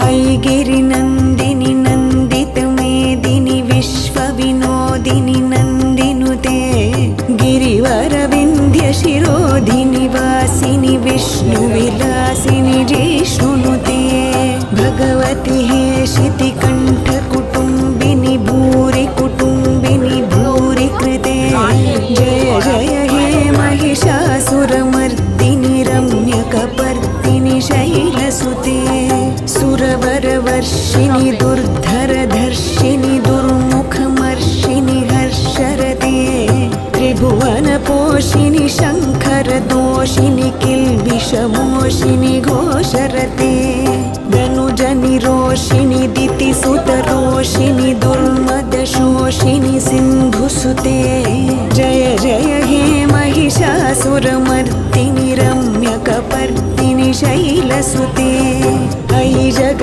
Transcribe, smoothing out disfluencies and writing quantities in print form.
ऐगिरिनन्दिनि नन्दितमेदिनि विश्वविनोदिनि नन्दिनुते गिरिवरविन्ध्यशिरोधिनि वासिनि विष्णुविलासिनि जिष्णुनुते भगवति हेशितिकण्ठकुटुम्बिनि भूरि कुटुम्बिनि भूरि कृते जय जय हे महिषासुरमर्दिनि रम्यकपर्दिनि शैलसुते सुरवरवर्षिणि दुर्धरधर्षिणि दुर्मुखमर्षिणि हर्षरते त्रिभुवनपोषिणि शङ्करदोषिणि किल्बिषमोषिणि घोषरते धनुजनिरोषिणि दितिसुतरोषिणि दुर्मदशोषिणि सिन्धुसुते जय जय हे महिषासुरमर्दिनि रम्यकपर्दिनि शैलसुते ऐ जग